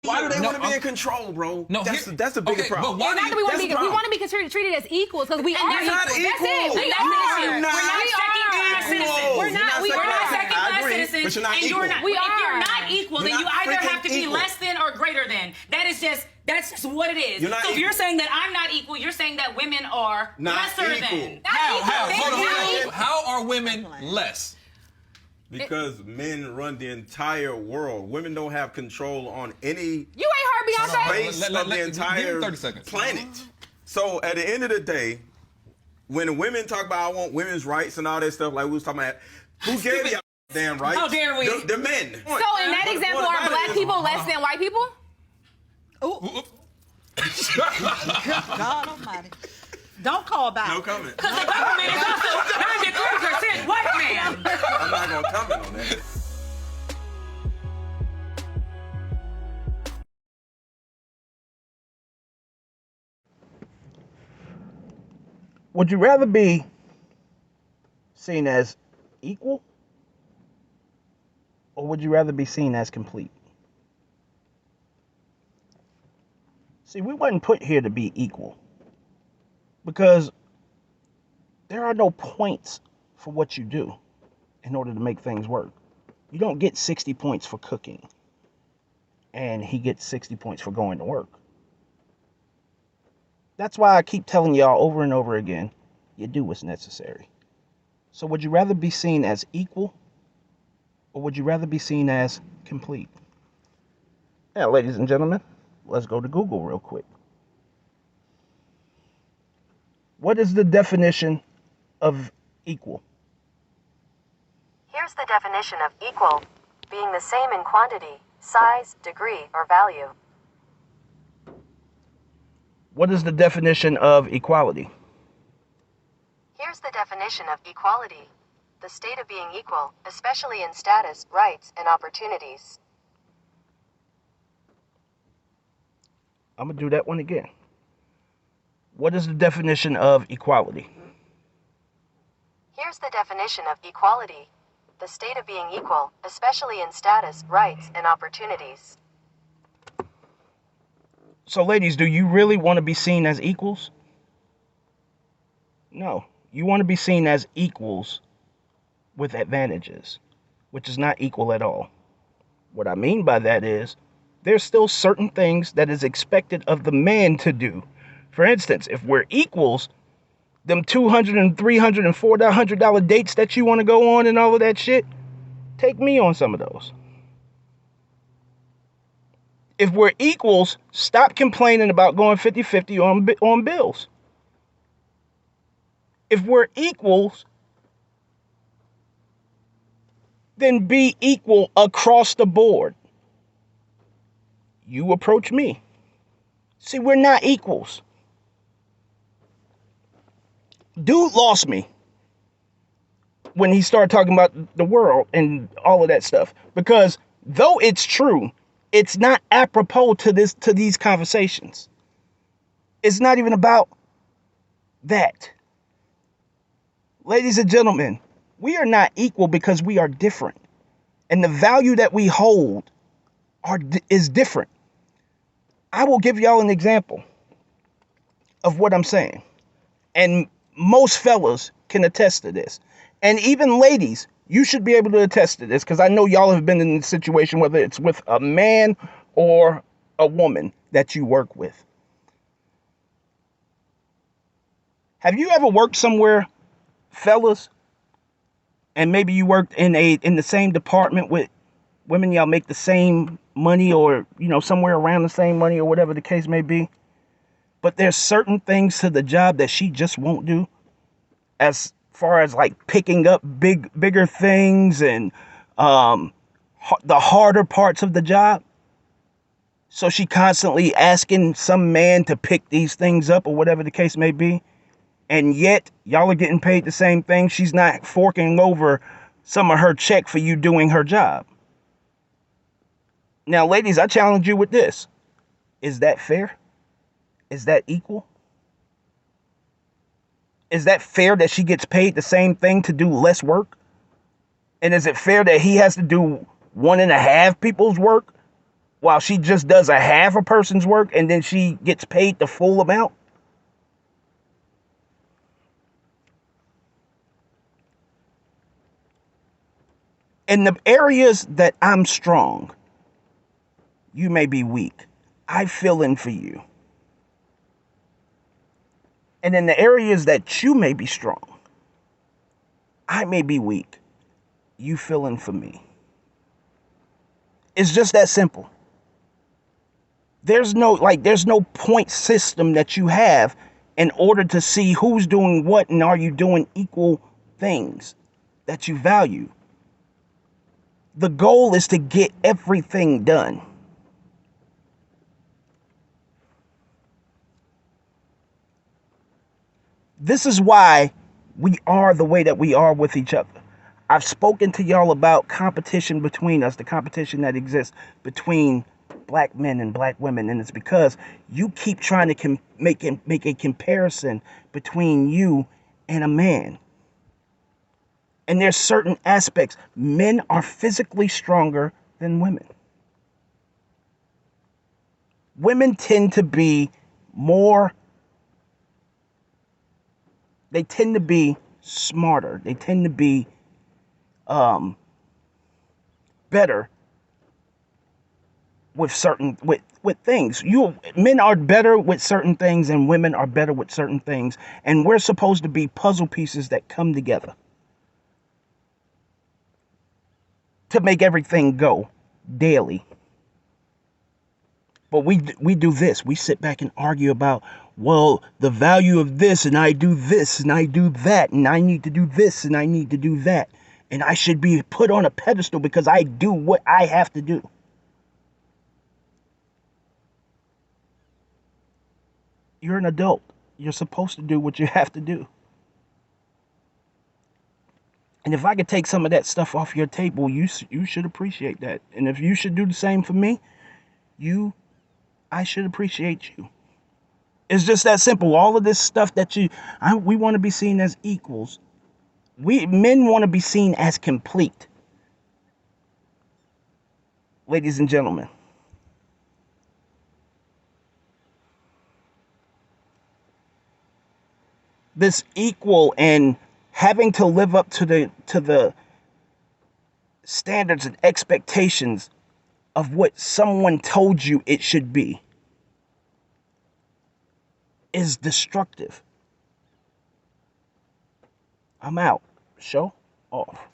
Why do they want to be in control, bro? No, that's the biggest problem. It's not that we want to be treated as equals because we are That's not equals. equal. That's it. You're not We're not second class I agree, citizens. but you're not and equal. you're not. We If you're are. not equal, then You're you not either freaking have to be equal. less than or greater than. That's just what it is. You're not so if equal. you're saying that I'm not equal, you're saying that women are Not lesser equal. than. How? Hold Thank on. How are women less? Because men run the entire world. Women don't have control on any You ain't heard Beyonce. space Let- of the give entire him 30 seconds. planet. So at the end of the day, when women talk about I want women's rights and all that stuff, like we was talking about, who gave y'all damn rights? How dare we? The men. So in that example, are black people less than white people? God almighty. Don't call back. No comment. Because the government is also 93% white man. I'm not gonna comment on that. Would you rather be seen as equal, or would you rather be seen as complete? See, we wasn't put here to be equal, because there are no points for what you do in order to make things work. You don't get 60 points for cooking, and he gets 60 points for going to work. That's why I keep telling y'all over and over again, you do what's necessary. So would you rather be seen as equal, or would you rather be seen as complete? Now, ladies and gentlemen, let's go to Google real quick. What is the definition of equal? Here's the definition of equal: being the same in quantity, size, degree, or value. What is the definition of equality? Here's the definition of equality: the state of being equal, especially in status, rights, and opportunities. I'm going to do that one again. What is the definition of equality? Here's the definition of equality: the state of being equal, especially in status, rights, and opportunities. So, ladies, do you really want to be seen as equals? No. You want to be seen as equals with advantages, which is not equal at all. What I mean by that is, there's still certain things that is expected of the man to do. For instance, if we're equals, them $200 and $300 and $400 dates that you want to go on and all of that shit, take me on some of those. If we're equals, stop complaining about going 50-50 on bills. If we're equals, then be equal across the board. You approach me. See, we're not equals. Dude lost me when he started talking about the world and all of that stuff. Because though it's true, it's not apropos to these conversations. It's not even about that. Ladies and gentlemen, we are not equal because we are different. And the value that we hold is different. I will give y'all an example of what I'm saying. And most fellas can attest to this. And even ladies, you should be able to attest to this, because I know y'all have been in a situation, whether it's with a man or a woman that you work with. Have you ever worked somewhere, fellas, and maybe you worked in the same department with women, y'all make the same money, or somewhere around the same money, or whatever the case may be, but there's certain things to the job that she just won't do, as far as like picking up bigger things and the harder parts of the job. So she constantly asking some man to pick these things up, or whatever the case may be. And yet, y'all are getting paid the same thing. She's not forking over some of her check for you doing her job. Now, ladies, I challenge you with this. Is that fair? Is that equal? Is that fair that she gets paid the same thing to do less work? And is it fair that he has to do 1.5 people's work while she just does a half a person's work and then she gets paid the full amount? In the areas that I'm strong, you may be weak. I fill in for you. And in the areas that you may be strong, I may be weak. You fill in for me. It's just that simple. There's no point system that you have in order to see who's doing what and are you doing equal things that you value. The goal is to get everything done. This is why we are the way that we are with each other. I've spoken to y'all about competition between us, the competition that exists between black men and black women, and it's because you keep trying to make a comparison between you and a man. And there's certain aspects. Men are physically stronger than women. Women tend to be they tend to be smarter. They tend to be better with things. Men are better with certain things and women are better with certain things. And we're supposed to be puzzle pieces that come together to make everything go daily. But we do this. We sit back and argue about, well, the value of this, and I do this, and I do that, and I need to do this, and I need to do that. And I should be put on a pedestal because I do what I have to do. You're an adult. You're supposed to do what you have to do. And if I could take some of that stuff off your table, you should appreciate that. And if you should do the same for me, I should appreciate you. It's just that simple. All of this stuff that we want to be seen as equals. Men want to be seen as complete. Ladies and gentlemen, this equal and having to live up to the standards and expectations of what someone told you it should be is destructive. I'm out. Show off.